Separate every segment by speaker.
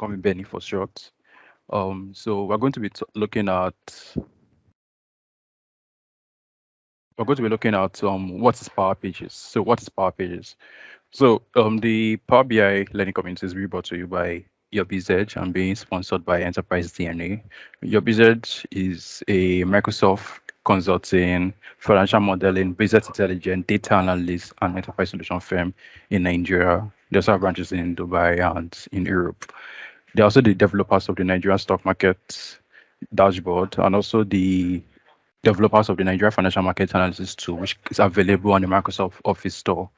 Speaker 1: call me Benny for short. So we're going to be looking at what is Power Pages. So what is Power Pages? So the Power BI learning community is brought to you by UrBizEdge and being sponsored by Enterprise DNA. UrBizEdge is a Microsoft consulting, financial modeling, business intelligence, data analyst, and enterprise solution firm in Nigeria. They also have branches in Dubai and in Europe. They're also the developers of the Nigerian stock market dashboard and also the developers of the Nigeria Financial Market Analysis tool, which is available on the Microsoft Office store.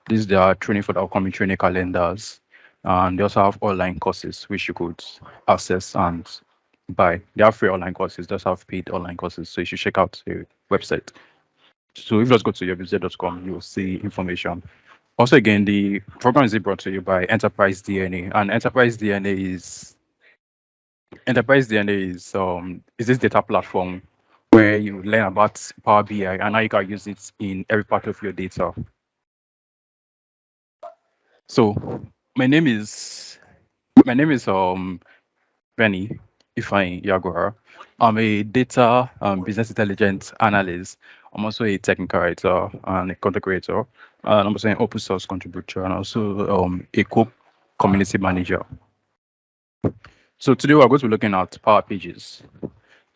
Speaker 1: This is their training for the upcoming training calendars. And they also have online courses which you could access and buy. They have free online courses, they also have paid online courses. So you should check out the website. So if you just go to yourbizedge.com, you'll see information. Also, again, the program is brought to you by Enterprise DNA, and Enterprise DNA is this data platform where you learn about Power BI and how you can use it in every part of your data. So my name is Benny Ifeanyi Iheagwara. I'm a data business intelligence analyst. I'm also a technical writer and a content creator. And I'm also an open source contributor and also a community manager. So today we're going to be looking at Power Pages.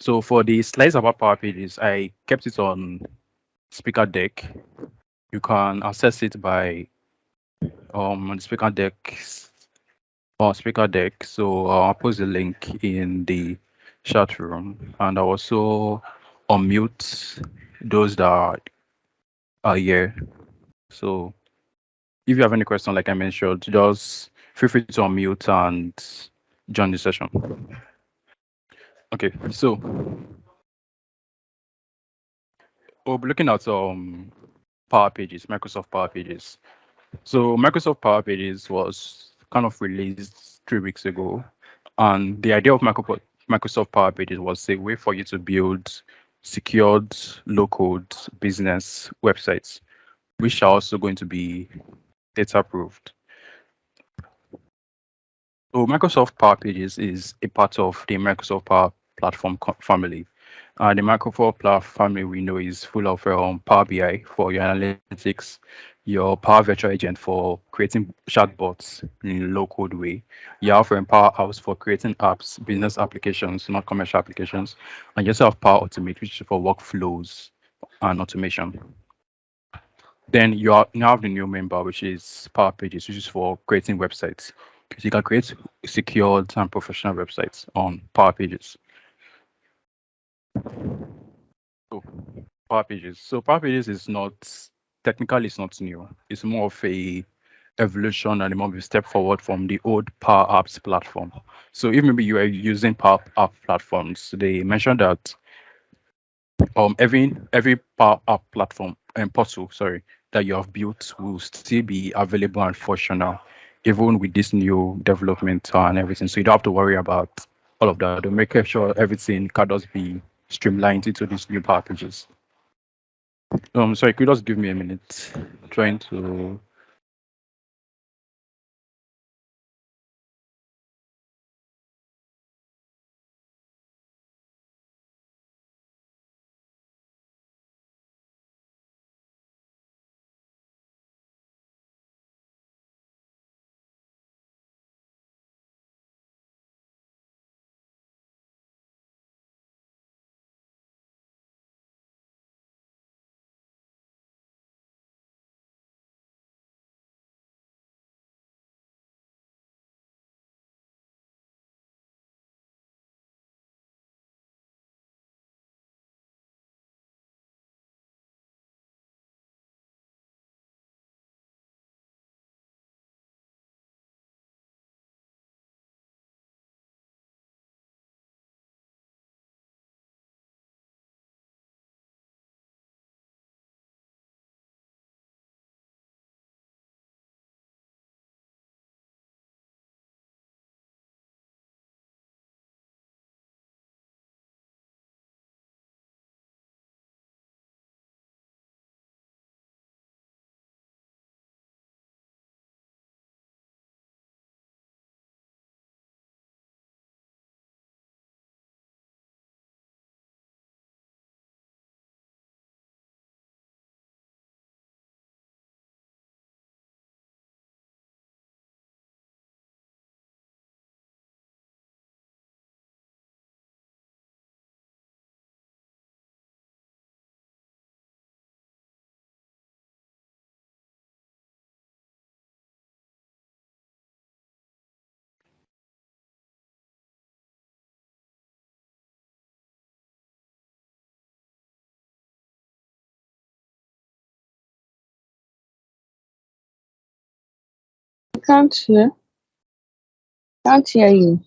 Speaker 1: So for the slides about Power Pages, I kept it on speaker deck. You can access it by on the speaker deck So I'll post the link in the chat room, and I'll also unmute those that are here. So if you have any question, like I mentioned, just feel free to unmute and join the session. Okay, so we'll be looking at Power Pages, Microsoft Power Pages. So Microsoft Power Pages was kind of released 3 weeks ago, and the idea of Microsoft Power Pages was a way for you to build secured, low-code business websites, which are also going to be data-proofed. So Microsoft Power Pages is a part of the Microsoft Power Platform family. The Microsoft Power family we know is full of Power BI for your analytics, your Power Virtual Agent for creating chatbots in a low-code way. You have Power House for creating apps, business applications, not commercial applications, and you also have Power Automate, which is for workflows and automation. Then you now have the new member, which is Power Pages, which is for creating websites. So you can create secured and professional websites on Power Pages. So Power Pages. So Power Pages is not technically it's not new. It's more of a evolution and more of a step forward from the old Power Apps platform. So if maybe you are using Power App platforms, they mentioned that every Power App platform and portal, that you have built will still be available and functional, even with this new development and everything. So you don't have to worry about all of that. To make sure everything can just be streamlined into these new Power Pages. Sorry, could you just give me a minute? I'm trying to
Speaker 2: Can't hear. Can't hear you.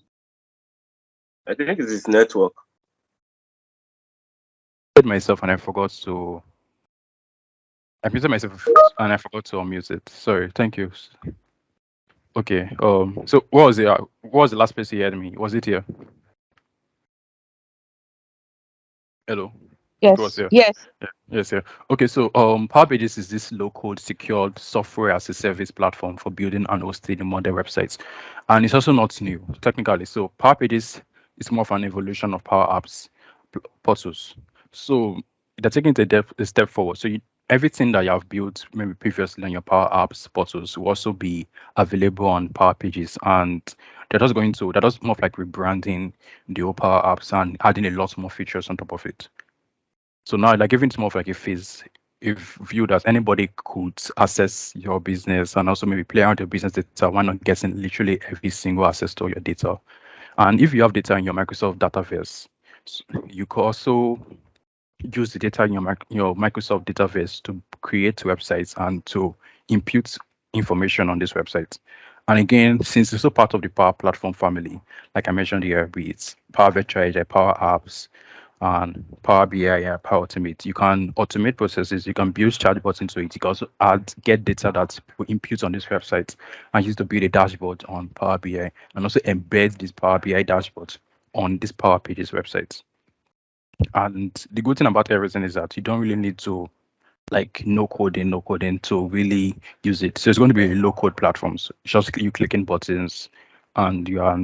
Speaker 3: I think it's his network.
Speaker 1: Myself and I forgot to. I muted myself and I forgot to unmute it. Sorry. Thank you. Okay. So what was it? What was the last place you heard me? Was it here? Hello. It was
Speaker 2: Yes.
Speaker 1: here.
Speaker 2: Yes.
Speaker 1: Yeah. Yes. Yeah. Okay. So Power Pages is this low-code secured software as a service platform for building and hosting modern websites, and it's also not new technically. So Power Pages is more of an evolution of Power Apps portals. So they're taking it a step forward. So everything that you have built maybe previously on your Power Apps portals will also be available on Power Pages, and they're just more of like rebranding the old Power Apps and adding a lot more features on top of it. So now, like, even it's more of like a phase, if viewed as anybody could access your business and also maybe play around your business data, why not getting literally every single access to your data? And if you have data in your Microsoft Dataverse, you could also use the data in your Microsoft Dataverse to create websites and to impute information on this website. And again, since it's also part of the Power Platform family, like I mentioned here, it's Power Virtual Agent, Power Apps, and Power BI, Power Automate. You can automate processes. You can build chatbots into it. You can also get data that will impute on this website and use to build a dashboard on Power BI, and also embed this Power BI dashboard on this Power Pages website. And the good thing about everything is that you don't really need to like no coding to really use it. So it's going to be low code platforms. Just you clicking buttons and you are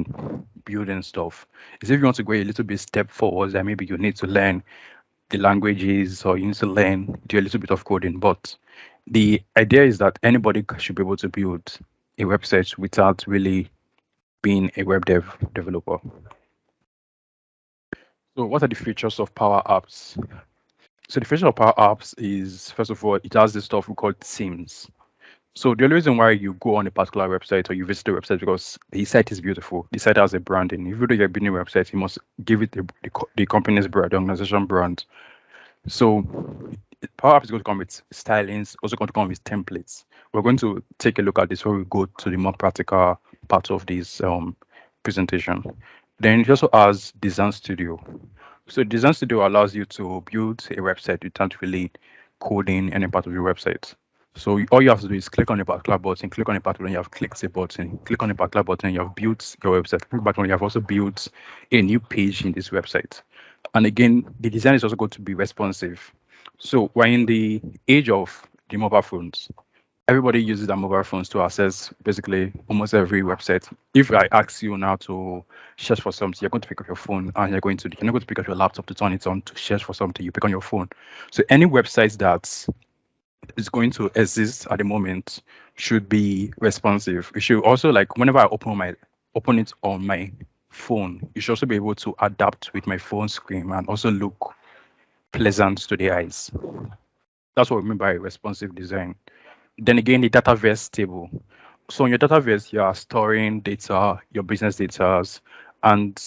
Speaker 1: building stuff. Is if you want to go a little bit step forward, then maybe you need to learn the languages or you need to do a little bit of coding. But the idea is that anybody should be able to build a website without really being a web developer. So what are the features of Power Apps? So the feature of Power Apps is, first of all, it has this stuff we call themes. So the only reason why you go on a particular website or you visit a website because the site is beautiful. The site has a branding. If you're building a website, you must give it the company's brand, the organization brand. So Power Apps is going to come with stylings, also going to come with templates. We're going to take a look at this when we go to the more practical part of this presentation. Then it also has Design Studio. So Design Studio allows you to build a website without really coding any part of your website. So all you have to do is click on a particular button, click on a particular, you have clicked a button, click on a particular button, you have built your website. Click button, you have also built a new page in this website. And again, the design is also going to be responsive. So we're in the age of the mobile phones. Everybody uses their mobile phones to access basically almost every website. If I ask you now to search for something, you're going to pick up your phone and you're not going to pick up your laptop to turn it on to search for something. You pick on your phone. So any website that is going to exist at the moment should be responsive. It should also, like, whenever I open it on my phone, you should also be able to adapt with my phone screen and also look pleasant to the eyes. That's what we mean by responsive design. Then again, the Dataverse table. So in your Dataverse, you are storing data, your business data, and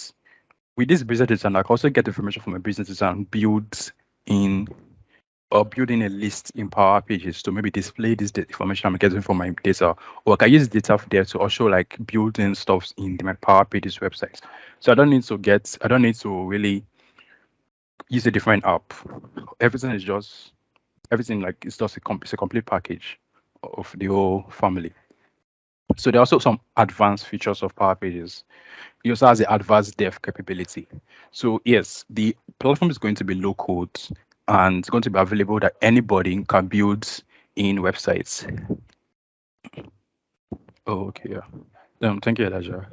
Speaker 1: with this business data, I can also get information from my business data and building a list in Power Pages to maybe display this information I'm getting from my data, or I can use data there to also like build in stuff in my Power Pages website. So I don't need to really use a different app. Everything like it's just it's a complete package of the whole family. So there are also some advanced features of Power Pages. It also has the advanced dev capability. So yes, the platform is going to be low code and it's going to be available that anybody can build in websites. Oh, okay, yeah. Thank you, Elijah.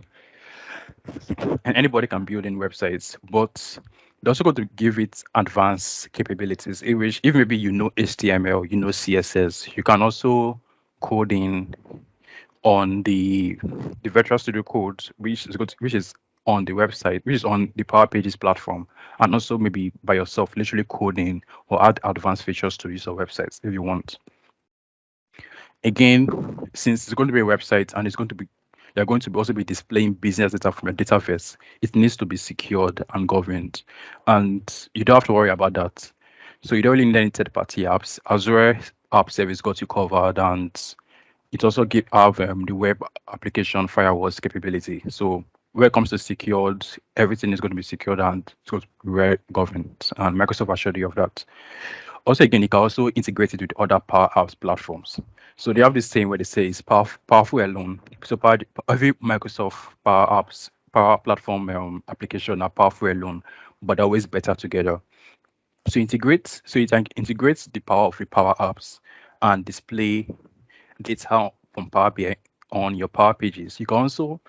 Speaker 1: And anybody can build in websites, but they're also going to give it advanced capabilities. If maybe you know HTML, you know CSS, you can also code in on the Virtual Studio Code, which is on the website, which is on the Power Pages platform, and also maybe by yourself, literally coding or add advanced features to user websites if you want. Again, since it's going to be a website and you're going to also be displaying business data from your database, it needs to be secured and governed, and you don't have to worry about that. So you don't really need any third-party apps. Azure App Service got you covered, and it also have the web application firewalls capability. So when it comes to secured, everything is going to be secured and so well governed, and Microsoft assured you of that. Also, again, you can also integrate it with other Power Apps platforms. So they have this saying where they say it's powerful alone. So every Microsoft Power Apps, Power Platform application are powerful alone, but always better together. So it integrates the power of the Power Apps and display data from Power BI on your Power Pages. You can also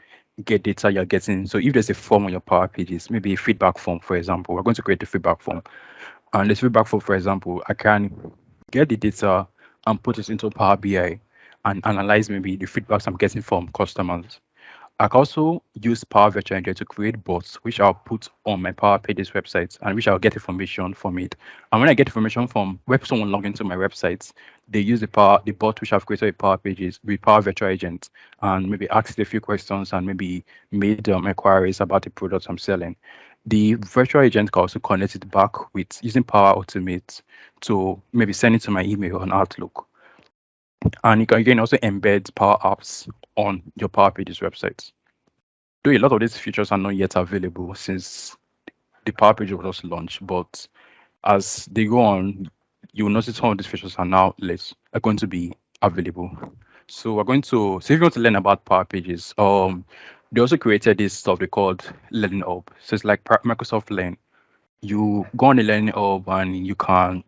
Speaker 1: get data you're getting. So if there's a form on your Power Pages, maybe a feedback form, for example, we're going to create a feedback form. And this feedback form, for example, I can get the data and put it into Power BI and analyze maybe the feedbacks I'm getting from customers. I can also use Power Virtual Engine to create bots, which I'll put on my Power Pages website and which I'll get information from it. And when I get information from where someone log into my website, they use the bot which I've created with Power Pages with Power Virtual Agent and maybe asked a few questions and maybe made inquiries about the products I'm selling. The virtual agent can also connect it back with using Power Automate to maybe send it to my email on Outlook. And you can again also embed Power Apps on your Power Pages websites. Though a lot of these features are not yet available since the Power Page was just launched, but as they go on, you will notice some of these features are going to be available. So so if you want to learn about Power Pages, they also created this stuff they called Learning Hub. So it's like Microsoft Learn. You go on the Learning Hub and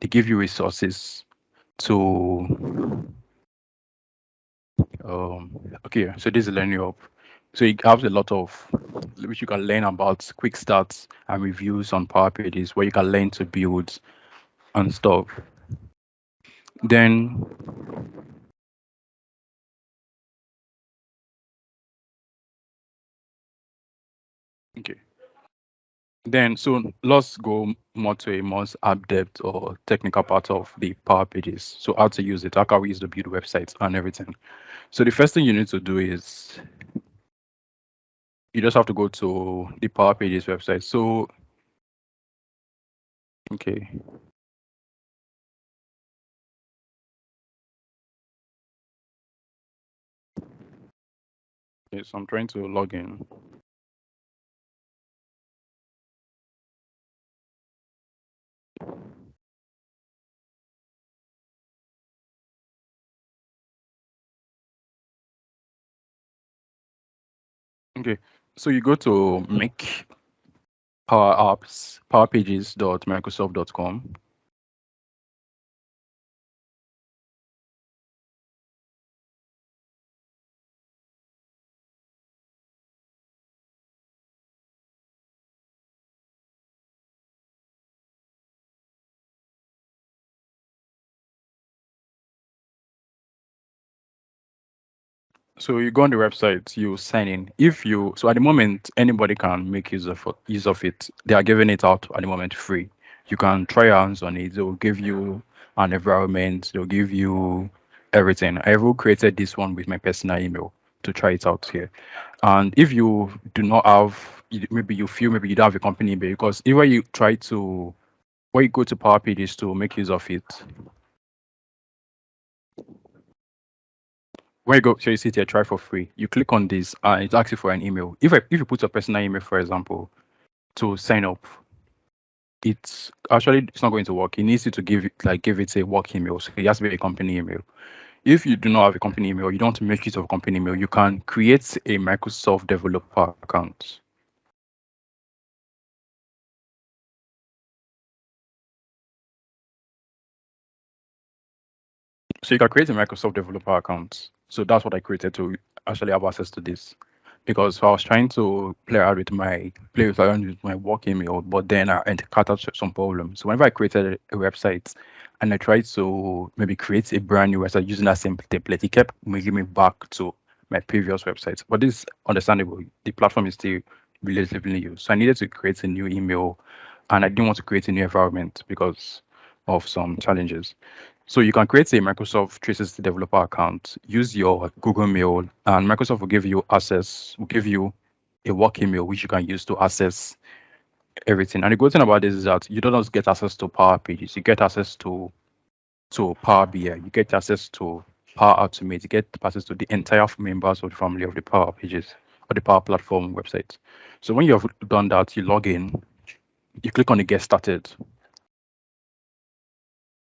Speaker 1: they give you resources to okay, so this is Learning Hub. So it has a lot of which you can learn about quick starts and reviews on Power Pages where you can learn to build and stuff. Then okay. Then so let's go more to a more depth or technical part of the Power Pages. So how to use it, how can we use to build websites and everything. So the first thing you need to do is you just have to go to the Power Pages website. So okay. Okay, so I'm trying to log in. Okay, so you go to make Power Apps, powerpages.microsoft.com. So you go on the website, you sign in. So at the moment, anybody can make use of it. They are giving it out at the moment free. You can try your hands on it. They'll give you an environment. They'll give you everything. I have created this one with my personal email to try it out here. And if you do not have, maybe you feel maybe you don't have a company email because if when you go to Power Pages to make use of it, when you go, so you see here, try for free. You click on this, and it asks you for an email. If you put your personal email, for example, to sign up, it's not going to work. It needs you to give it a work email. So it has to be a company email. If you do not have a company email, you don't want to make use of a company email. You can create a Microsoft developer account. So you can create a Microsoft developer account. So that's what I created to actually have access to this. Because I was trying to play around with my work email, but then I encountered some problems. So whenever I created a website and I tried to maybe create a brand new website using that same template, it kept bringing me back to my previous website. But this is understandable. The platform is still relatively new. So I needed to create a new email and I didn't want to create a new environment because of some challenges. So you can create a Microsoft 360 developer account, use your Google Mail, and Microsoft will give you a work email which you can use to access everything. And the good thing about this is that you don't just get access to Power Pages, you get access to Power BI, you get access to Power Automate, get passes to the entire members of the family of the Power Pages or the Power Platform website. So when you have done that, you log in, you click on the Get Started.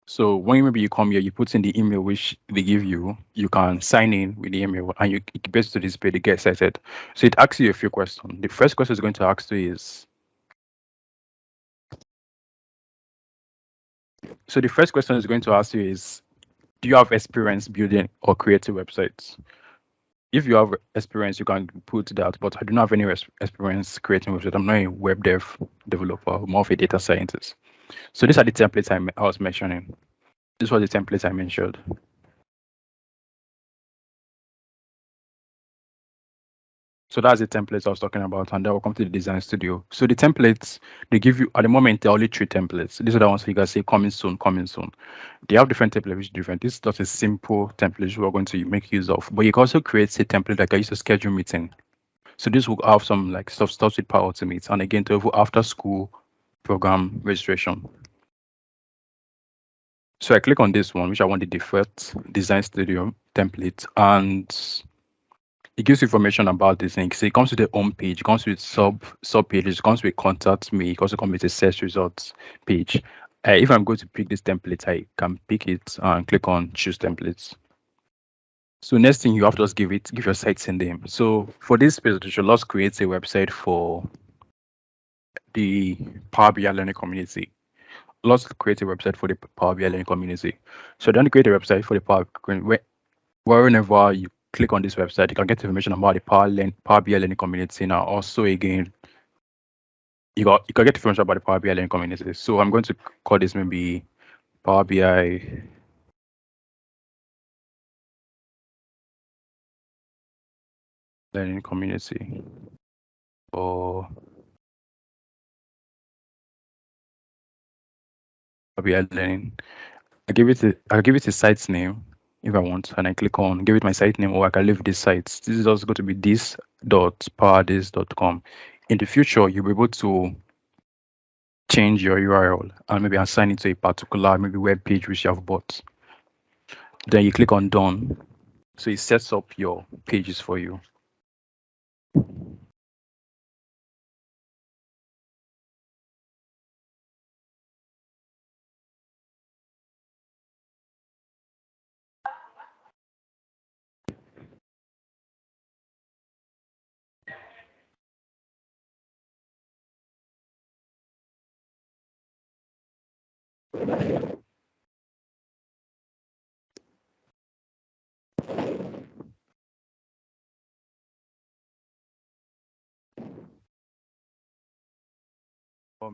Speaker 1: So when maybe you come here, you put in the email which they give you, you can sign in with the email and it gets to this page, the Get Started. So it asks you a few questions. The first question it's going to ask you is, so the first question is going to ask you is, do you have experience building or creating websites? If you have experience, you can put that, but I do not have any experience creating websites. I'm not a web dev developer, I'm more of a data scientist. So these are the templates I was mentioning. These were the templates I mentioned. So that's the templates I was talking about, and then we'll come to the design studio. So the templates, they give you, at the moment, there are only 3 templates. These are the ones you guys say coming soon, coming soon. They have different templates, which is different. This is just a simple template we're going to make use of. But you can also create a template like I used to schedule meeting. So this will have some like stuff with Power Automate, and again to after school program registration. So I click on this one, which I want the default design studio template, and it gives information about this thing. So it comes with the home page, it comes with sub pages, it comes with contact me, it also comes with a search results page. If I'm going to pick this template, I can pick it and click on choose templates. So next thing you have to just give your site a name. So for this presentation, let's create a website for the Power BI learning community. Let's create a website for the Power BI learning community. So then create a website for the Power whenever you click on this website, you can get information about the Power BI learning community. Now, also again, you can get information about the Power BI learning community. So I'm going to call this maybe Power BI learning community or Power BI learning. I'll give it a site's name if I want, and I click on give it my site name, or I can leave this site. This is also going to be this.powerdis.com. In the future, you'll be able to change your URL and maybe assign it to a particular maybe web page which you have bought. Then you click on done. So it sets up your pages for you.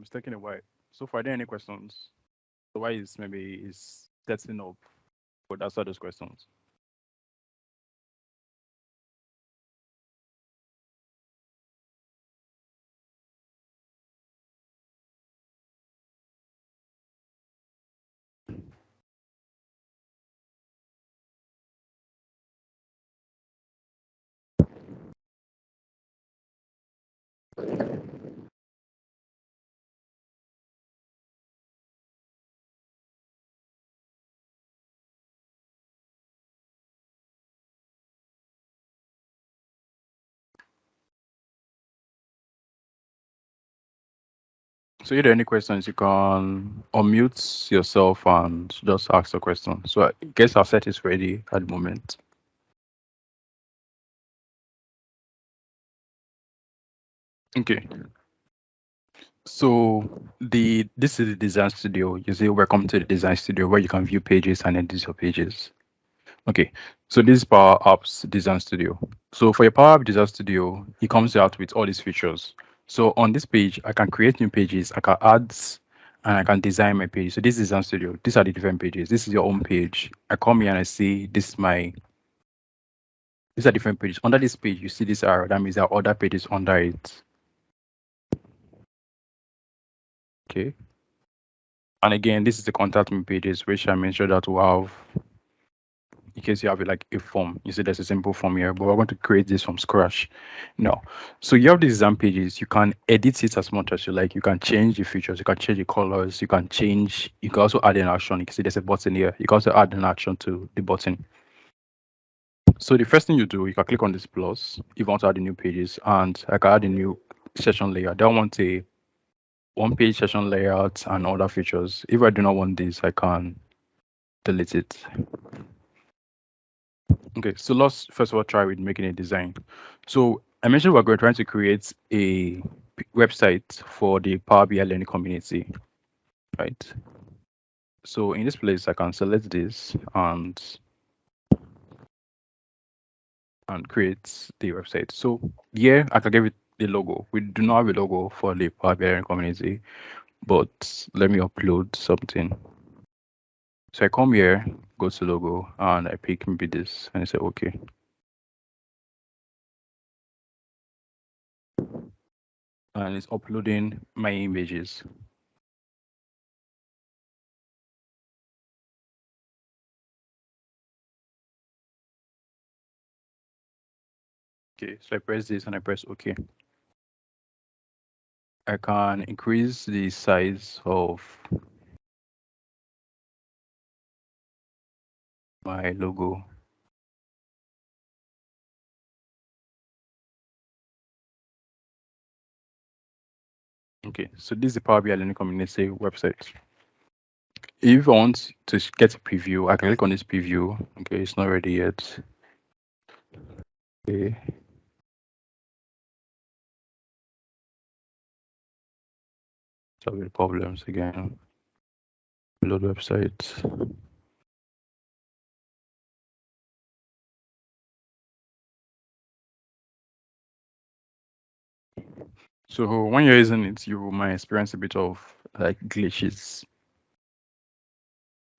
Speaker 1: It's taking a while. So far, are there any questions? So why is maybe is setting up for answer those questions? So if there are any questions, you can unmute yourself and just ask the question. So I guess our set is ready at the moment. Okay. So this is the design studio. You say welcome to the design studio where you can view pages and edit your pages. Okay, so this is Power Apps Design Studio. So for your Power App Design Studio, it comes out with all these features. So on this page, I can create new pages, I can add, and I can design my page. So this is Design Studio. These are the different pages. This is your own page. I come here and I see these are different pages. Under this page, you see this arrow. That means there are other pages under it. Okay. And again, this is the contact me pages, which I mentioned that will have, in case you have like a form. You see there's a simple form here, but we're going to create this from scratch. No. So you have these design pages. You can edit it as much as you like. You can change the features. You can change the colors. You can also add an action. You can see there's a button here. You can also add an action to the button. So the first thing you do, you can click on this plus if you want to add the new pages, and I can add a new session layer. I don't want a one-page session layout and other features. If I do not want this, I can delete it. Okay, so let's first of all try with making a design. So I mentioned we're trying to create a website for the Power BI learning community, right? So in this place, I can select this and create the website. So here I can give it the logo. We do not have a logo for the Power BI learning community, but let me upload something. So I come here, go to logo, and I pick maybe this, and I say okay. And it's uploading my images. Okay, so I press this and I press OK. I can increase the size of my logo. Okay, so this is the Power BI Learning Community website. If I want to get a preview, I can click on this preview. Okay, it's not ready yet. Okay. Solve the problems again. Load website. So when you're using it, you might experience a bit of like glitches.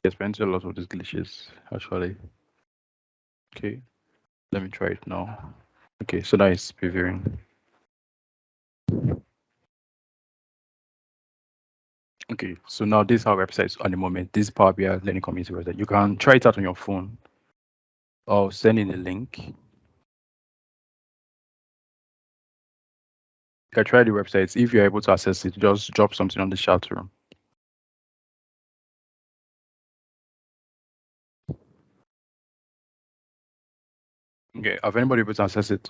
Speaker 1: Experience a lot of these glitches actually. Okay, let me try it now. Okay, so that is previewing. Okay, so now this is our website at the moment. This is Power BI Learning Community website. You can try it out on your phone or send in a link. You can try the website. If you're able to access it, just drop something on the chat room. Okay, have anybody able to access it?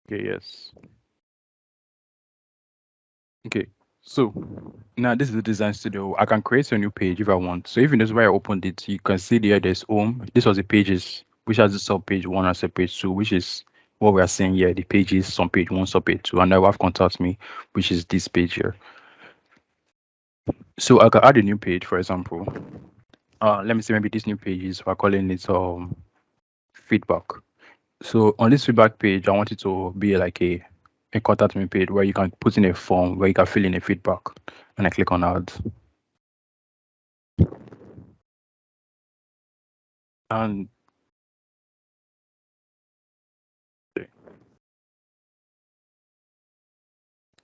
Speaker 1: Okay, yes. Okay, so now this is the design studio. I can create a new page if I want. So if you notice where I opened it, you can see there there's home. This was the pages, which has the sub page 1 and sub page 2, which is what we are seeing here. The pages, some page 1, sub page 2, and now I have contact me, which is this page here. So I can add a new page, for example. Let me see, maybe this new page is, we're calling it feedback. So on this feedback page, I want it to be like a contact me page where you can put in a form where you can fill in a feedback, and I click on add. And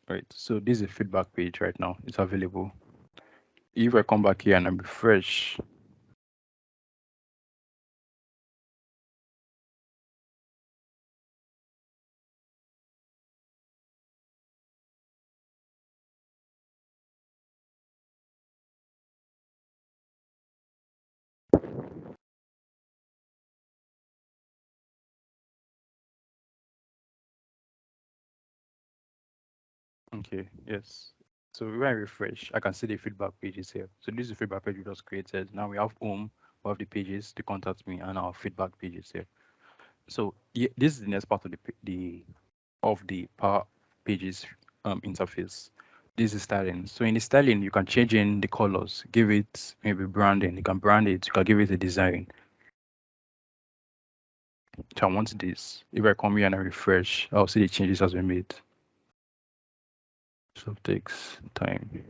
Speaker 1: right, so this is a feedback page right now. It's available. If I come back here and I refresh, okay, yes. So when I refresh, I can see the feedback pages here. So this is the feedback page we just created. Now we have home, we have the pages to contact me, and our feedback pages here. So yeah, this is the next part of the Power Pages interface. This is styling. So in the styling, you can change in the colors, give it maybe branding. You can brand it. You can give it a design. So I want this. If I come here and I refresh, I'll see the changes has been made. So it takes time.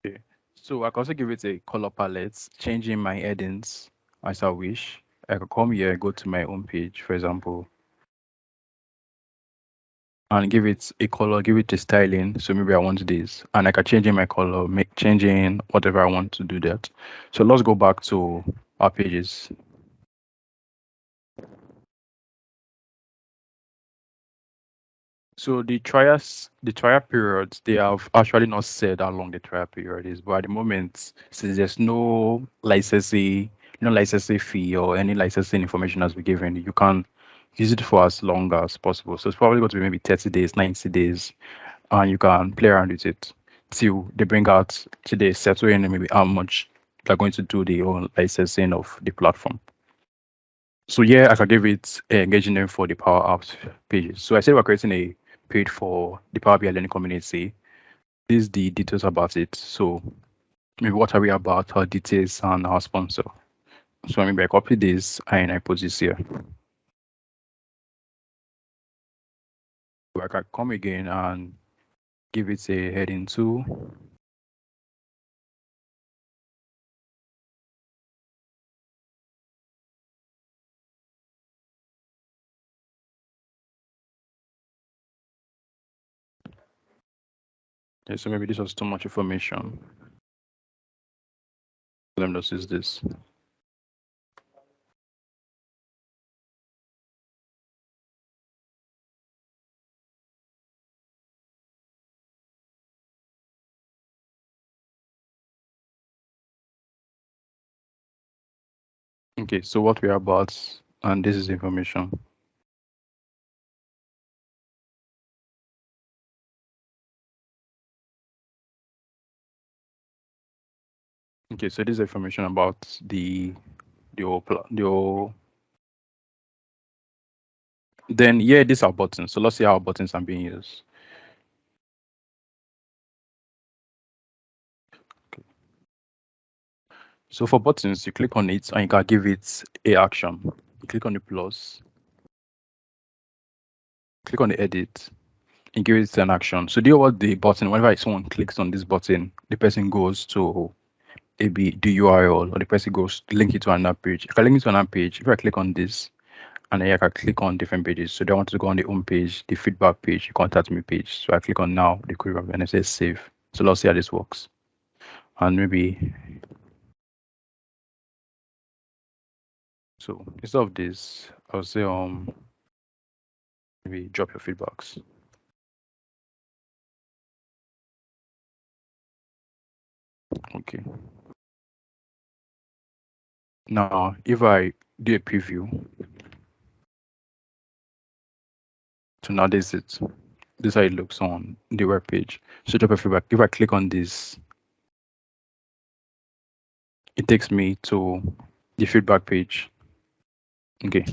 Speaker 1: Okay. So I can also give it a color palette, changing my headings as I wish. I could come here, go to my home page, for example, and give it a color, give it a styling. So maybe I want this, and I can change in my color, make changing whatever I want to do that. So let's go back to our pages. So the trial periods, they have actually not said how long the trial period is, but at the moment, since there's no licensing fee or any licensing information has been given, you can use it for as long as possible. So it's probably going to be maybe 30 days, 90 days, and you can play around with it till they bring out, till they settle in maybe how much they're going to do the whole licensing of the platform. So yeah, I can give it engaging them for the Power Apps pages. So I said we're creating a page for the Power BI Learning Community. This is the details about it. So maybe what are we about, our details, and our sponsor. So maybe I copy this and I put this here. So I can come again and give it a heading 2. Okay, so maybe this was too much information. Let me just use this. Okay, so what we are about, and this is information. Okay, so this is information about the whole. Then yeah, these are buttons. So let's see how buttons are being used. Okay. So for buttons, you click on it and you can give it a action. You click on the plus, click on the edit, and give it an action. So do you know what the button, whenever someone clicks on this button, the person goes to maybe the URL, or the person goes link it to another page. If I link it to another page, if I click on this, and then I can click on different pages. So they want to go on the home page, the feedback page, the contact me page. So I click on now, the query, and it says save. So let's see how this works. And maybe, so instead of this, I'll say maybe drop your feedbacks. Okay. Now, if I do a preview, so now this is it. This is how it looks on the web page. So drop your feedback. If I click on this, it takes me to the feedback page. Okay.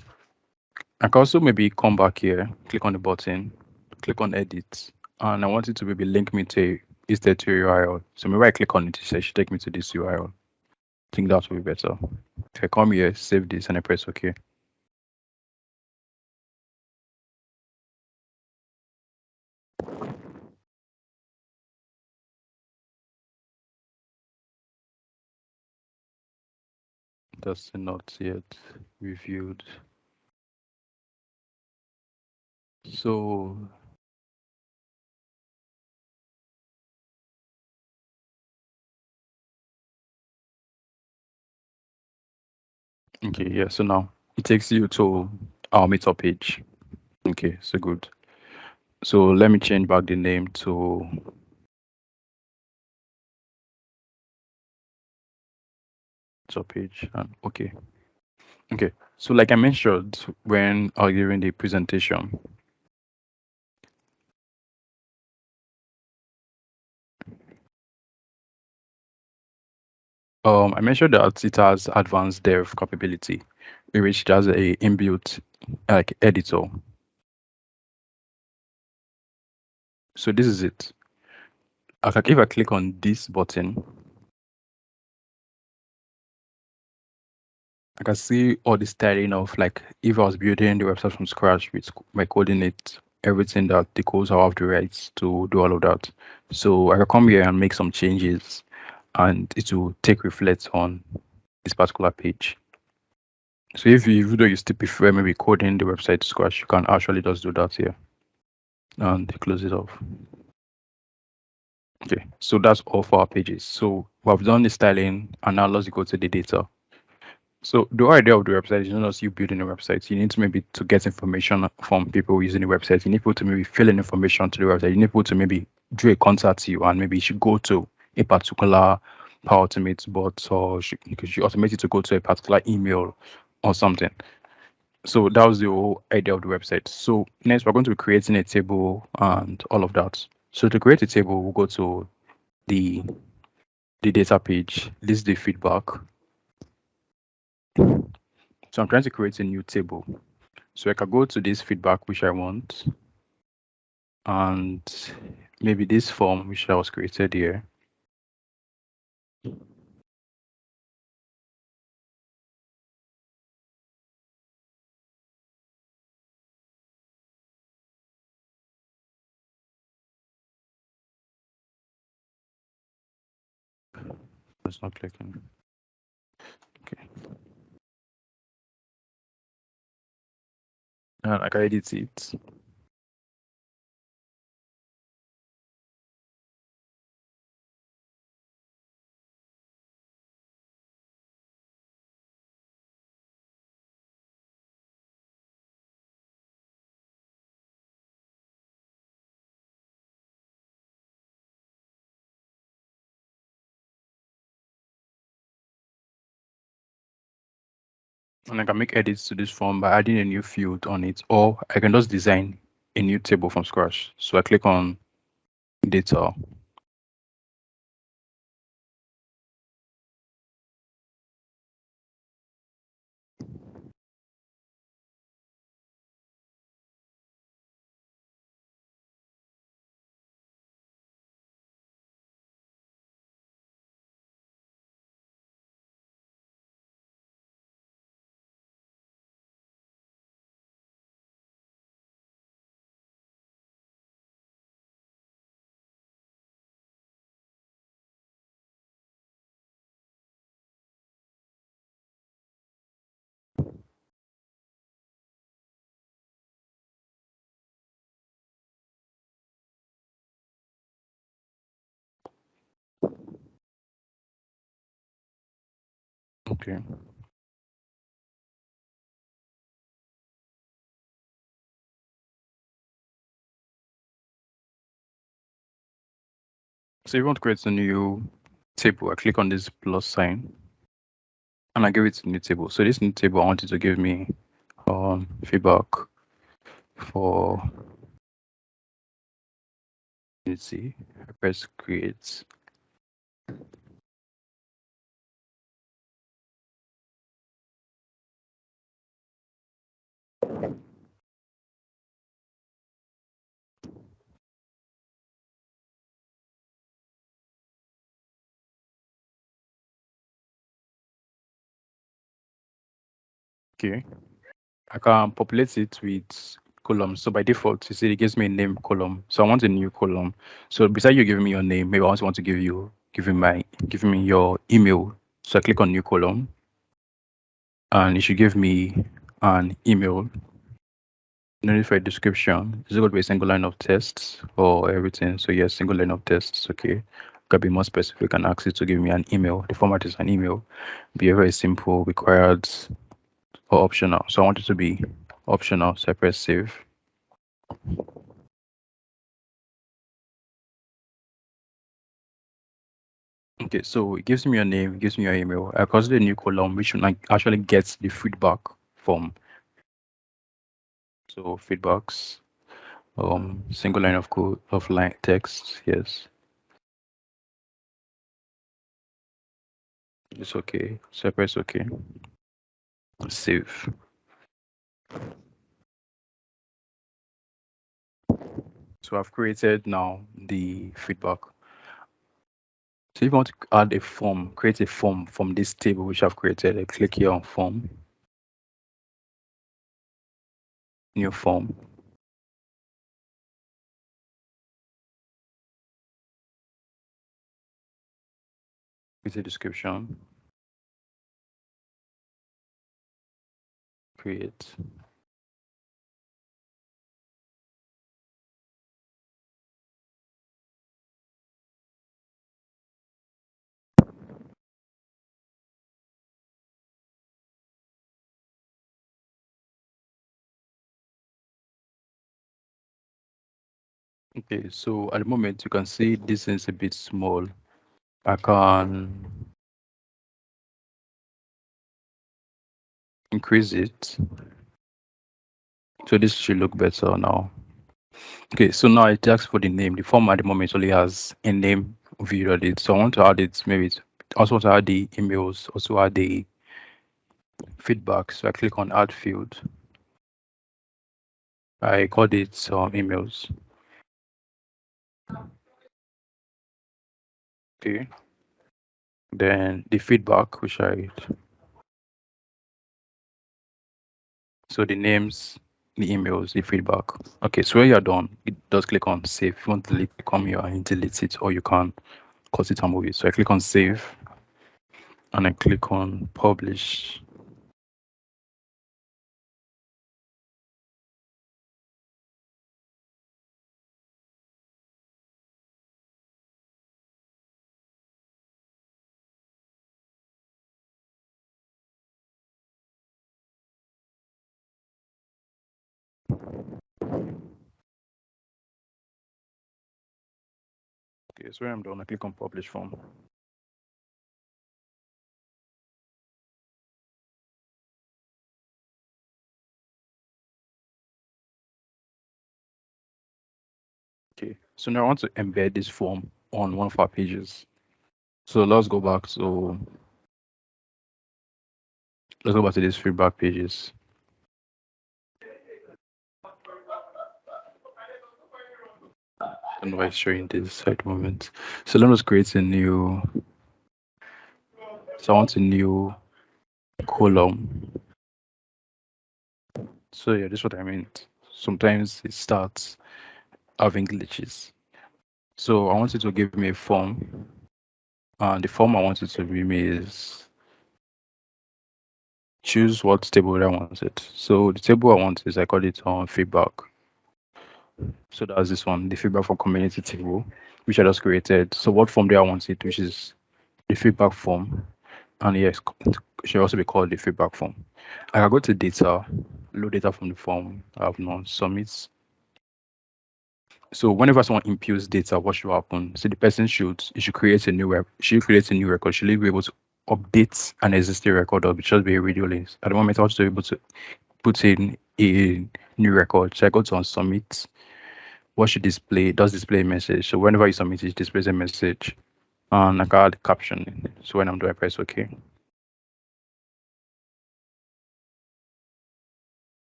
Speaker 1: I can also maybe come back here, click on the button, click on edit, and I want it to maybe link me to instead to URL. So maybe I click on it, it should take me to this URL. I think that will be better. If I come here, save this, and I press OK. That's not yet reviewed. So okay, yeah, so now it takes you to our meetup page. Okay, so good. So let me change back the name to meetup page and okay. Okay, so like I mentioned when I was giving the presentation, I mentioned that it has advanced dev capability, which has a inbuilt like editor. So this is it. If I click on this button, I can see all the styling of like if I was building the website from scratch with my coordinate, everything that the codes I have the rights to do all of that. So I can come here and make some changes and it will take reflect on this particular page. So if you, even though you still prefer maybe coding the website to scratch, you can actually just do that here and close it off. Okay, so that's all for our pages. So we've done the styling, and now let's go to the data. So the idea of the website is not just you building a website. You need to maybe to get information from people using the website. You need people to maybe fill in information to the website. You need people to maybe do a contact to you, and maybe you should go to a particular Power Automate bot, or because you automate it to go to a particular email or something. So that was the whole idea of the website. So next we're going to be creating a table and all of that. So to create a table, we'll go to the data page, list the feedback. So I'm trying to create a new table. So I can go to this feedback, which I want, and maybe this form, which was created here. It's not clicking. Okay. And I can edit it. And I can make edits to this form by adding a new field on it, or I can just design a new table from scratch. So I click on data. Okay. So if you want to create a new table, I click on this plus sign and I give it a new table. So this new table, I want it to give me feedback for, let's see, I press create. Okay. I can populate it with columns. So by default, you see it gives me a name column. So I want a new column. So beside you giving me your name, maybe I also want to give me your email. So I click on new column, and it should give me an email. No need for a description. Is it going to be a single line of tests or everything? So yes, single line of tests. Okay. Can be more specific and ask it to give me an email. The format is an email. Be very simple, required, or optional. So I want it to be optional. So I press save. Okay, so it gives me your name, it gives me your email. I consider a new column which actually gets the feedback from. So feedbacks, single line of code of line text, yes. It's okay. So I press okay. Save. So I've created now the feedback. So if you want to add a form, create a form from this table which I've created, I click here on form, new form. with a description, create. Okay, so at the moment you can see this is a bit small. I can increase it. So this should look better now. Okay, so now it asks for the name. The form at the moment only has a name viewed on it. So I want to add it, maybe it's also want to add the emails, also add the feedback. So I click on add field. I called it emails. Okay. Then the feedback, which so the names, the emails, the feedback. Okay, so when you're done, it does click on save. If you want to delete it, come here and delete it, or you can cut it and move it. So I click on save and I click on publish. Okay, so when I'm done, I click on publish form. Okay, so now I want to embed this form on one of our pages. So let's go back to these feedback pages. I don't know why it's showing this at the moment. So let us create a new. So I want a new column. So yeah, this is what I meant. Sometimes it starts having glitches. So I wanted to give me a form, and the form I wanted to give me is choose what table I wanted. So the table I want is I call it on feedback. So that's this one, the feedback from community table, which I just created. So what form do I want it, which is the feedback form, and yes, it should also be called the feedback form. I can go to data, load data from the form. I have none, submit. So whenever someone imputes data, what should happen? So the person should create a new record. Should be able to update an existing record or just be a radio link. At the moment, I want to be able to put in a new record. So I go to on submit. What should display? It does display a message. So whenever you submit it displays a message. And I can add caption. So when I'm doing, I press OK.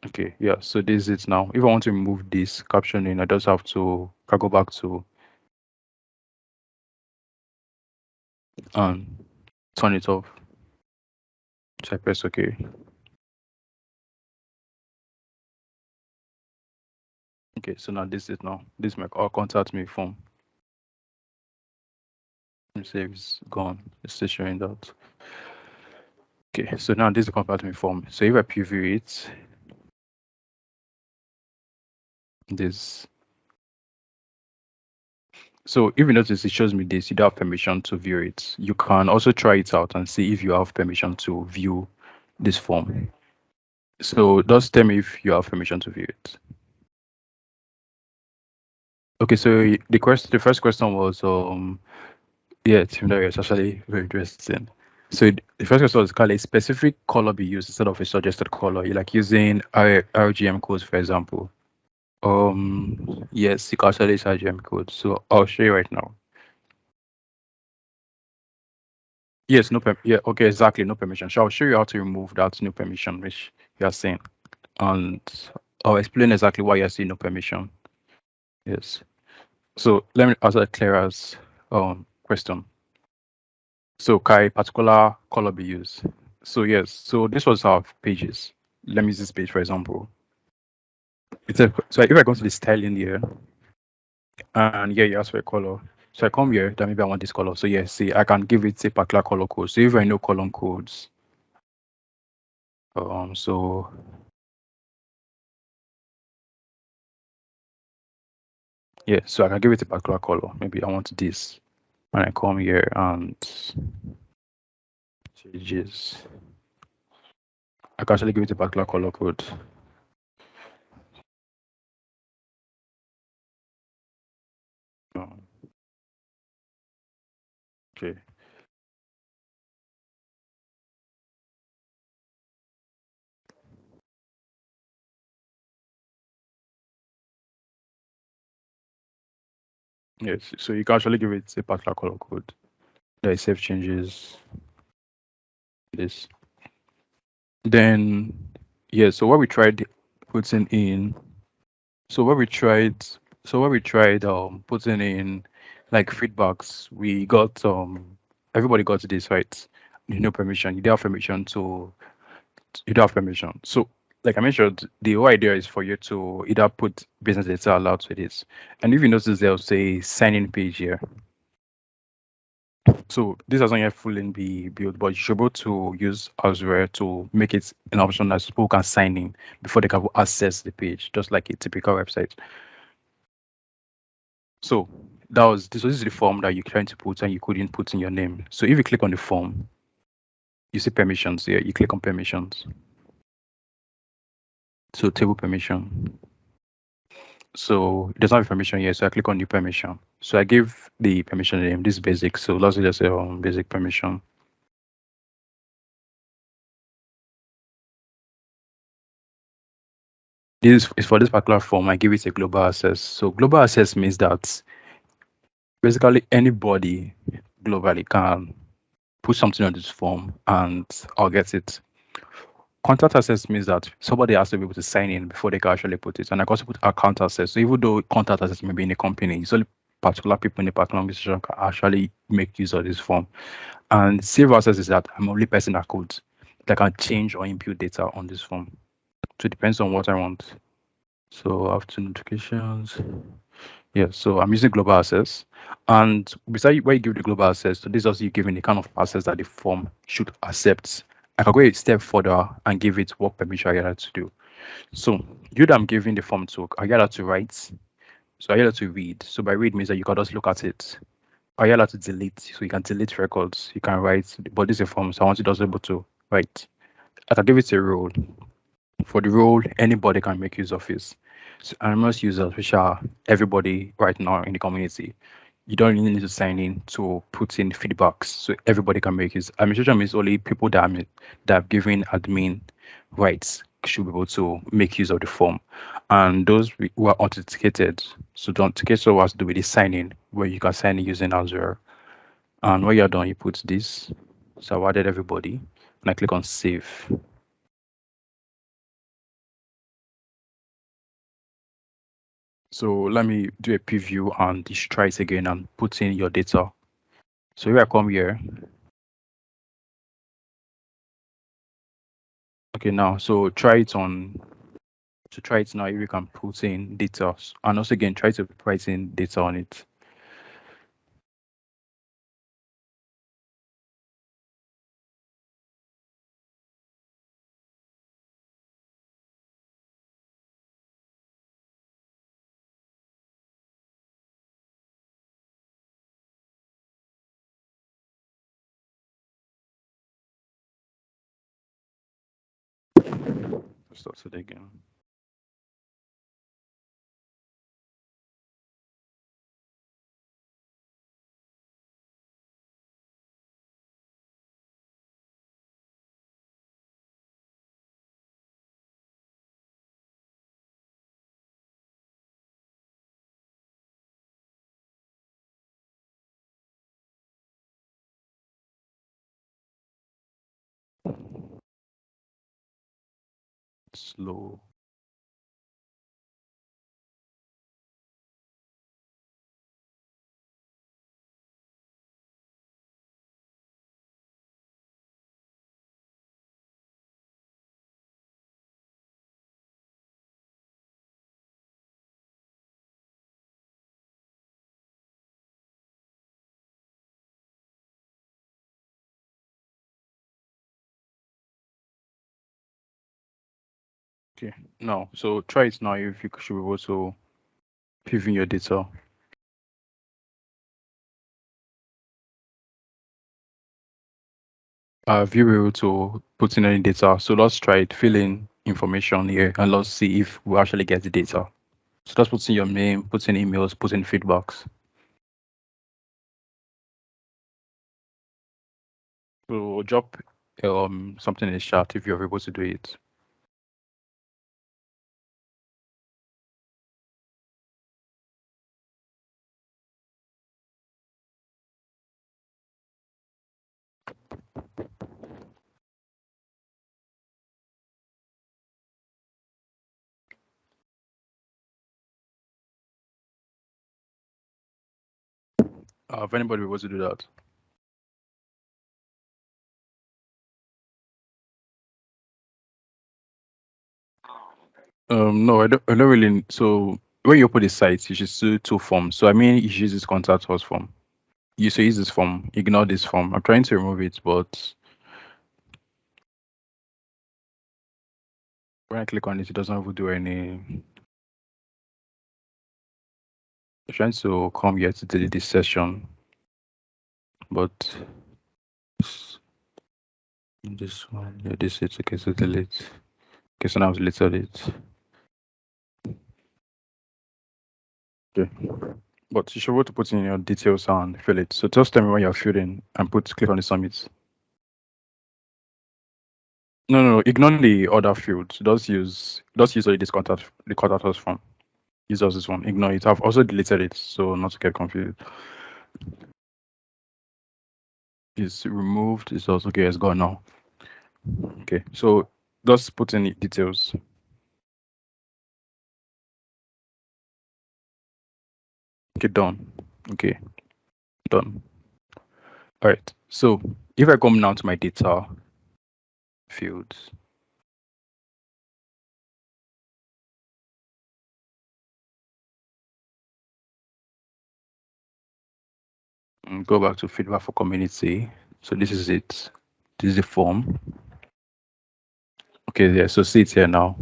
Speaker 1: Okay, yeah, so this is it now. If I want to remove this captioning, I just have to go back to and turn it off. So I press OK. Okay, so now this is my contact me form. Let me say it's gone. It's still showing that. Okay, so now this is the contact me form. So if I preview it, this. So if you notice, it shows me this. You don't have permission to view it. You can also try it out and see if you have permission to view this form. So just tell me if you have permission to view it. Okay, so the first question was yeah, Tim, that was actually very interesting. So the first question was, can a specific color be used instead of a suggested color? You like using RGM codes, for example. Yes, you can actually use RGM codes. So I'll show you right now. Yes, yeah, okay, exactly, no permission. So I'll show you how to remove that no permission, which you are saying, and I'll explain exactly why you're saying no permission. Yes. So let me answer a Clara's question. So can a particular color be used? So yes, so this was our pages. Let me use this page for example. So if I go to the styling here, and here you ask for a color. So I come here, then maybe I want this color. So yes, see, I can give it a particular color code. So if I know column codes, so yeah, so I can give it a particular color. Maybe I want this, and I come here and changes. I can actually give it a particular color code. Okay. Yes, so you can actually give it a particular color code. That is save changes. This. Then, yeah. So what we tried putting in. So what we tried. So what we tried putting in like feedbacks. We got everybody got this right. You know permission. You don't have permission to. You don't have permission. So like I mentioned, the whole idea is for you to either put business data allowed to this. And if you notice, they'll say sign in page here. So this hasn't yet fully be built, but you should be able to use Azure to make it an option that people can sign in before they can access the page, just like a typical website. So this is the form that you're trying to put and you couldn't put in your name. So if you click on the form, you see permissions here. You click on permissions. So table permission. So it doesn't have permission here, so I click on new permission. So I give the permission name. This is basic. So let's just say basic permission. This is for this particular form. I give it a global access. So global access means that basically anybody globally can put something on this form and I'll get it. Contact access means that somebody has to be able to sign in before they can actually put it. And I can also put account access. So even though contact access may be in a company, it's only particular people in a particular organization can actually make use of this form. And save access is that I'm the only person that can change or input data on this form. So it depends on what I want. So after notifications. Yeah, so I'm using global access. And besides where you give the global access, so this is also you giving the kind of access that the form should accept. I can go a step further and give it what permission I get it to do. So you that I'm giving the form to, I get it to write. So I get it to read. So by read means that you can just look at it. I get it to delete. So you can delete records. You can write, but this is a form, so I want it also able to write. I can give it a role. For the role, anybody can make use of it. So anonymous users, which are everybody right now in the community, you don't really need to sign in to put in feedbacks. So everybody can make use. Administration means only people that have given admin rights should be able to make use of the form. And those who are authenticated, so the authentication has to do with the sign in, where you can sign in using Azure. And when you're done, you put this. So I added everybody, and I click on save. So let me do a preview and just try it again and put in your data. So here I come here. Okay, now, so try it on, to try it now, if you can put in data and also again, try to write in data on it. Start it again. Slow. Okay, now, so try it now if you should be able to pivot your data. Have you been able to put in any data? So let's try it, fill in information here, and let's see if we actually get the data. So let's put in your name, put in emails, put in feedbacks. So drop something in the chat if you're able to do it. If anybody able to do that. No, I don't really. So when you open the site, you should see two forms. So I mean, you should use this contact us form. You should use this form. Ignore this form. I'm trying to remove it, but when I click on it, it doesn't even do any. I'm trying to come here to delete this session, but this one, yeah, this is okay. So delete. Okay, so now I've deleted it. Okay, but you should be able to put in your details and fill it. So just tell me when you're filling and click on the submit. No, ignore the other fields. Just use only this the contact us form. Use us this one. Ignore it. I've also deleted it, so not to get confused. It's removed. It's also okay. It's gone now. Okay, so just put in the details. Okay, done. Okay, done. All right. So if I come now to my data fields, and go back to feedback for community. So this is it. This is the form. Okay, there. So see it here now.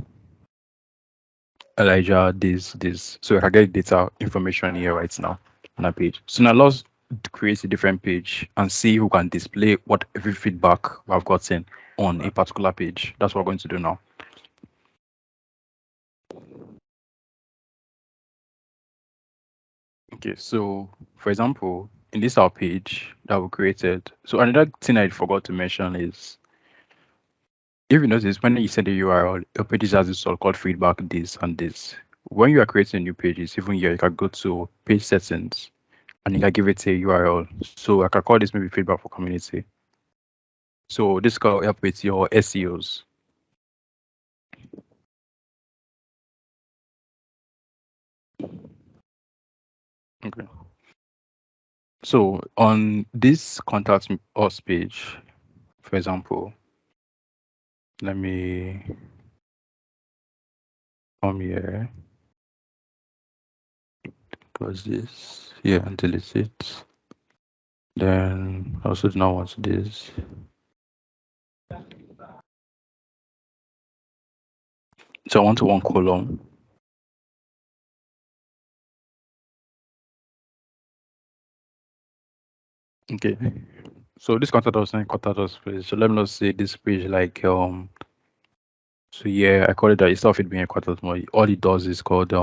Speaker 1: Elijah, this. So I can get data information here right now on a page. So now let's create a different page and see who can display what every feedback I've gotten on a particular page. That's what we're going to do now. Okay, so for example, in this our page that we created, so another thing I forgot to mention is, if you notice, when you send a URL, your page has this sort called feedback, this and this. When you are creating new pages, even here, you can go to page settings and you can give it a URL. So I can call this maybe feedback for community. So this can help with your SEOs. Okay. So on this contact us page, for example, let me come here, close this here and delete it. Then I also do not want this. So I want one column. Okay. So this contact us and contact us page. So let me not say this page like so yeah, I call it that instead of it being a contact mode, all it does is called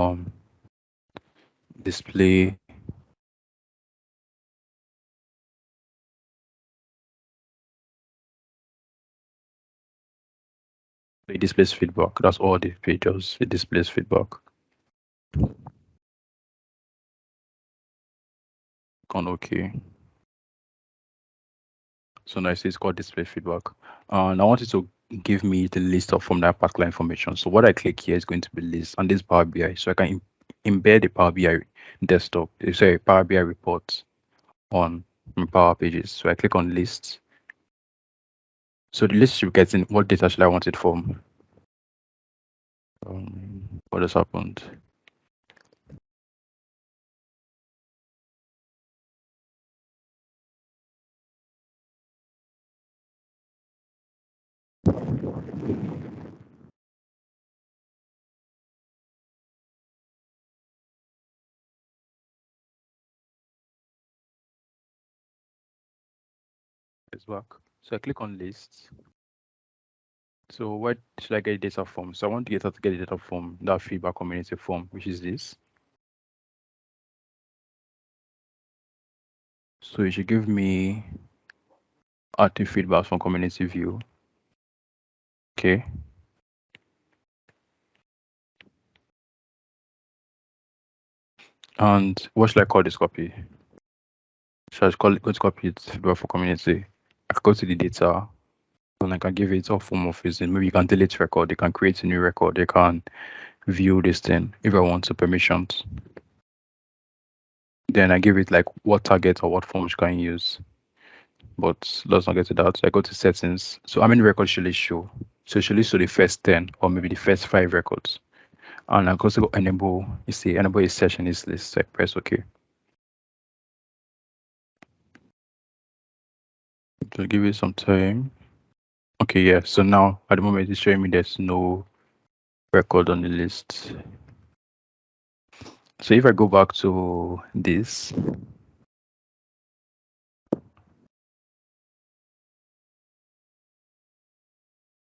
Speaker 1: display. It displays feedback. That's all the page does. It displays feedback. On okay. So now it's called display feedback. And I want you to give me the list of from that particular information. So what I click here is going to be list and this Power BI. So I can embed the Power BI desktop, sorry, Power BI report on my Power Pages. So I click on list. So the list should get in what data should I want it from? What has happened? It's back. So I click on lists. So what should I get data from? So I want to get the data from that feedback community form, which is this. So it should give me active feedback from community view. Okay. And what should I call this copy? Should I call it, go to copy it feedback for community? I can go to the data and I can give it a form of using. Maybe you can delete record, they can create a new record, they can view this thing if I want to permissions. Then I give it like what target or what forms can you use. But let's not get to that. So I go to settings. So how many records should it show? So it should show the first 10 or maybe the first 5 records. And I also go enable, you see, enable a session is list. So I press OK. To give it some time. Okay, yeah. So now at the moment it's showing me there's no record on the list. So if I go back to this,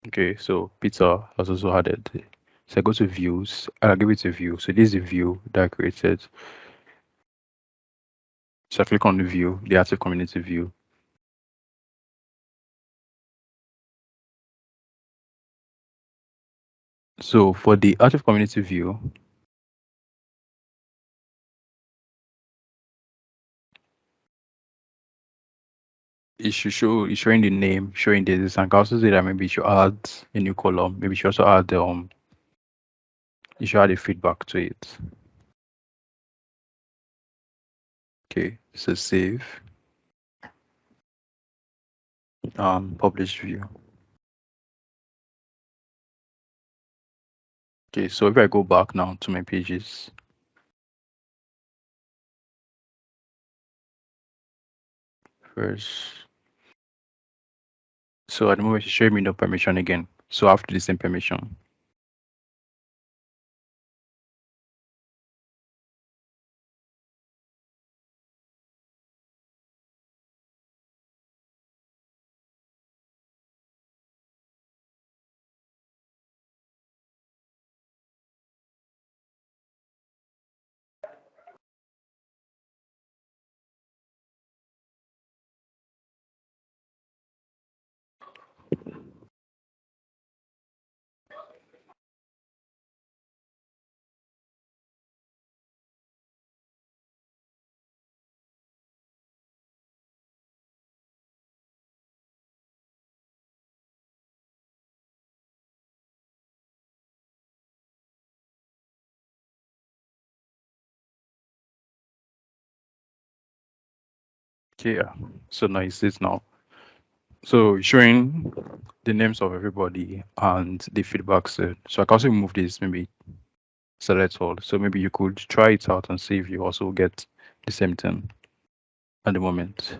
Speaker 1: okay, so Peter has also added. So I go to views, I'll give it a view. So this is a view that I created. So I click on the view, the active community view. So for the active community view, it should show, it's showing the name, showing this, and I can also say that maybe you should add a new column. Maybe you should also add you should add a feedback to it. Okay, so save. Publish view. Okay, so if I go back now to my pages, first, so at the moment it's showing me no permission again. So I have to do the same permission. Okay, yeah. So now it's this now. So showing the names of everybody and the feedback set. So I can also move this, maybe select all. So maybe you could try it out and see if you also get the same thing at the moment.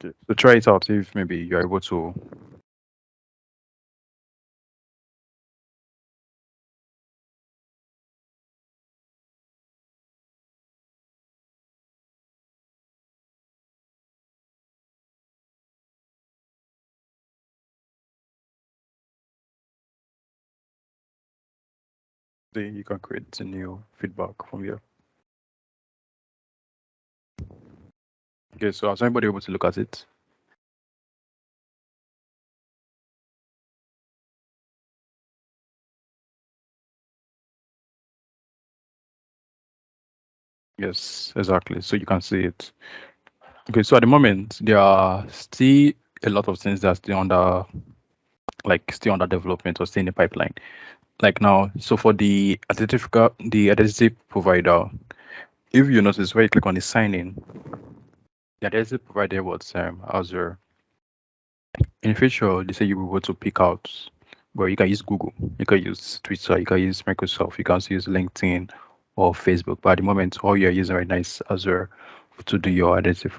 Speaker 1: Okay. So try it out if maybe you're able to. Then you can create a new feedback from here. Okay, so is anybody able to look at it? Yes, exactly. So you can see it. Okay, so at the moment there are still a lot of things that are still under, like still under development or still in the pipeline. Like now, so for the identity provider, if you notice where you click on the sign in, the identity provider was Azure. In the future, they say you will be able to pick out, well, you can use Google, you can use Twitter, you can use Microsoft, you can also use LinkedIn or Facebook. But at the moment, all you're using right now is Azure to do your identity.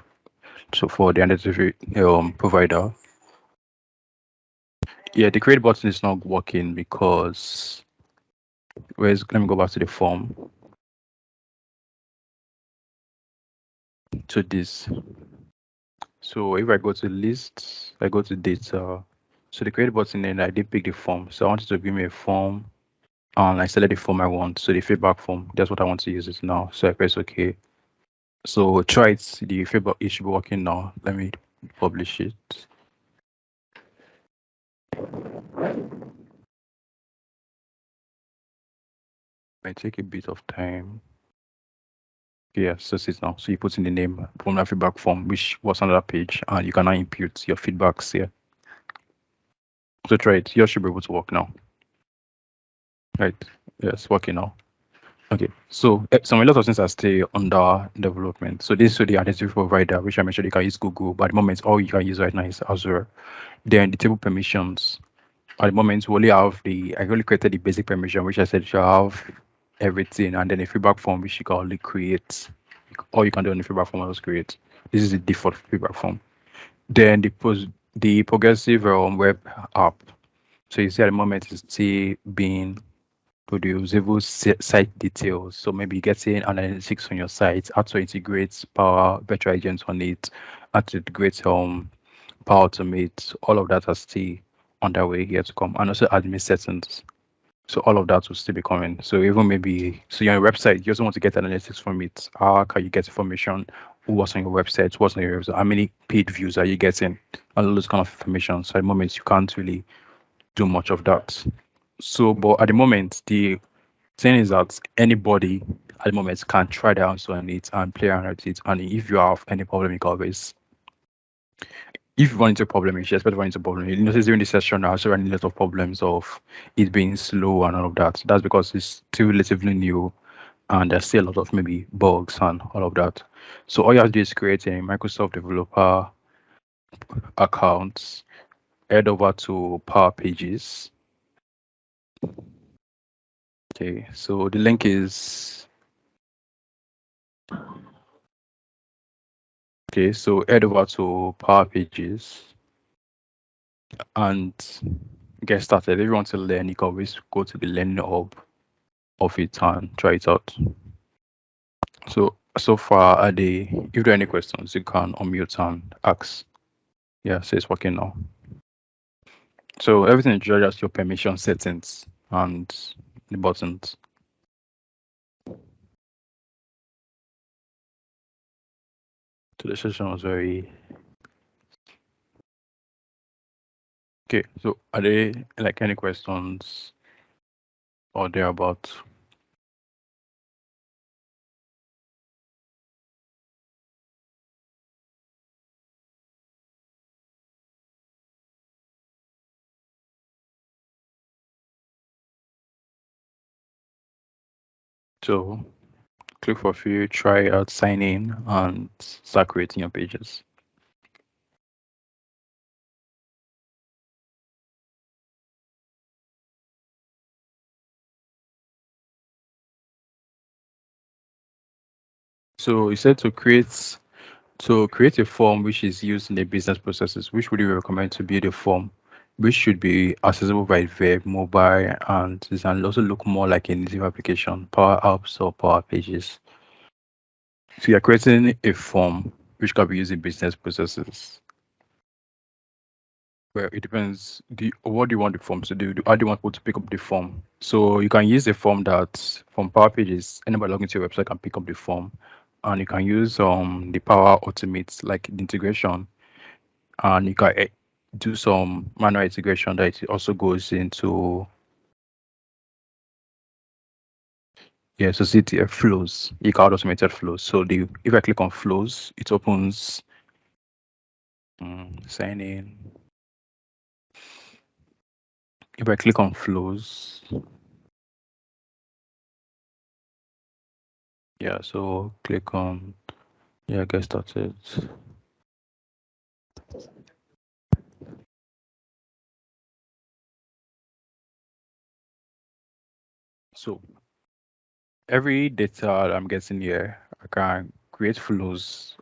Speaker 1: So for the identity provider, yeah, the create button is not working because, let me go back to the form. To this. So if I go to list, I go to data. So the create button, and I did pick the form. So I wanted to give me a form, and I select the form I want. So the feedback form, that's what I want to use it now. So I press OK. So try it. The feedback, it should be working now. Let me publish it. Might take a bit of time. Yeah, so it's now. So you put in the name from that feedback form, which was on that page, and you can now input your feedbacks here. So try it. Yours should be able to work now. Right. Yes, working now. Okay. So some a lot of things are still under development. So this is the identity provider, which I mentioned you can use Google, but at the moment all you can use right now is Azure. Then the table permissions. At the moment, we only have I only created the basic permission, which I said you have everything, and then a feedback form which you can only create. All you can do on the feedback form is create. This is the default feedback form. Then the progressive web app. So you see at the moment it's still being produced, even site details. So maybe getting analytics on your site, how to integrate Power Virtual Agents on it, how to integrate Power Automate. All of that are still on their way here to come, and also admin settings. So all of that will still be coming. So even maybe, so your website, you also want to get analytics from it. How can you get information? What's on your website? What's on your website? How many paid views are you getting? All those kind of information. So at the moment, you can't really do much of that. So, but at the moment, the thing is that anybody at the moment can try their hands on it and play around with it. And if you have any problem, you can always, if you run into a problem, if you expect to run into a problem, you notice during this session, I also running a lot of problems of it being slow and all of that. That's because it's still relatively new and there's still a lot of maybe bugs and all of that. So all you have to do is create a Microsoft developer account, head over to Power Pages. Okay, so the link is, okay, so head over to Power Pages and get started. If you want to learn, you can always go to the Learning Hub of it and try it out. So far, if there are any questions, you can unmute and ask. Yeah, so it's working now. So everything is just your permission settings and the buttons. So the session was very okay. So are there like any questions or thereabout? So click for free, try out, sign in, and start creating your pages. So you said to create a form which is used in the business processes. Which would you recommend to build a form which should be accessible by web, mobile, and it can also look more like a native application, Power Apps or Power Pages? So you're creating a form which can be used in business processes. Well, it depends. What do you want the form to do? How do you want people to pick up the form? So you can use a form that from Power Pages, anybody logging to your website can pick up the form, and you can use the Power Automate, like the integration, and you can do some manual integration that it also goes into so CTF flows. You can add automated flows. So if I click on flows, it opens sign in. If I click on flows, so click on get started. So every data I'm getting here, I can create flows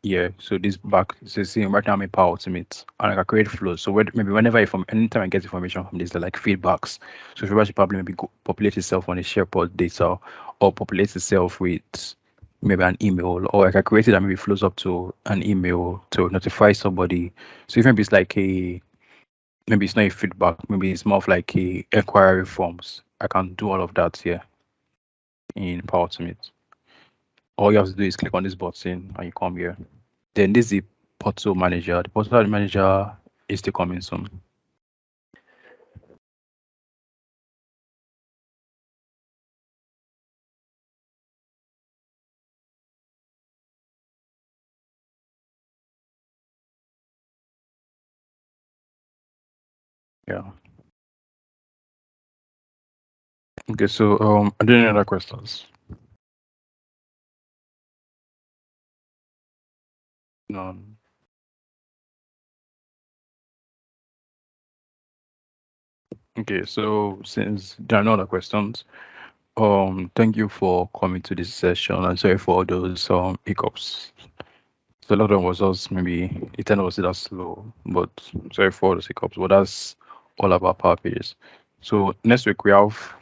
Speaker 1: here. So this back, so see right now I'm in Power Automate, and I can create flows. So maybe anytime I get information from this, they're like feedbacks. So feedback should probably maybe populate itself on a SharePoint data or populate itself with maybe an email, or I can create it that maybe flows up to an email to notify somebody. So if maybe it's like maybe it's not a feedback, maybe it's more of like a inquiry forms. I can do all of that here in Power Automate. All you have to do is click on this button and you come here. Then this is the portal manager. The portal manager is still coming soon. Yeah. Okay, so are there any other questions? None. Okay, so since there are no other questions, thank you for coming to this session and sorry for all those hiccups. So a lot of them was just maybe the turn was that slow, but sorry for all those hiccups. But that's all about Power Pages. So next week we have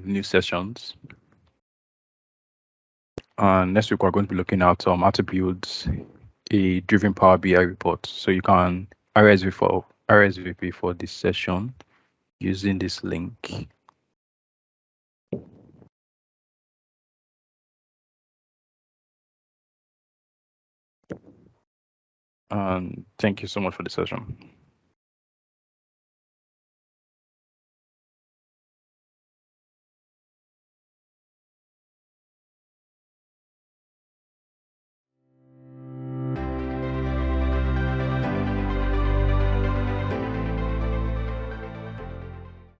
Speaker 1: new sessions. And next week we're going to be looking at how to build a driven Power BI report. So you can RSVP for this session using this link. And thank you so much for the session.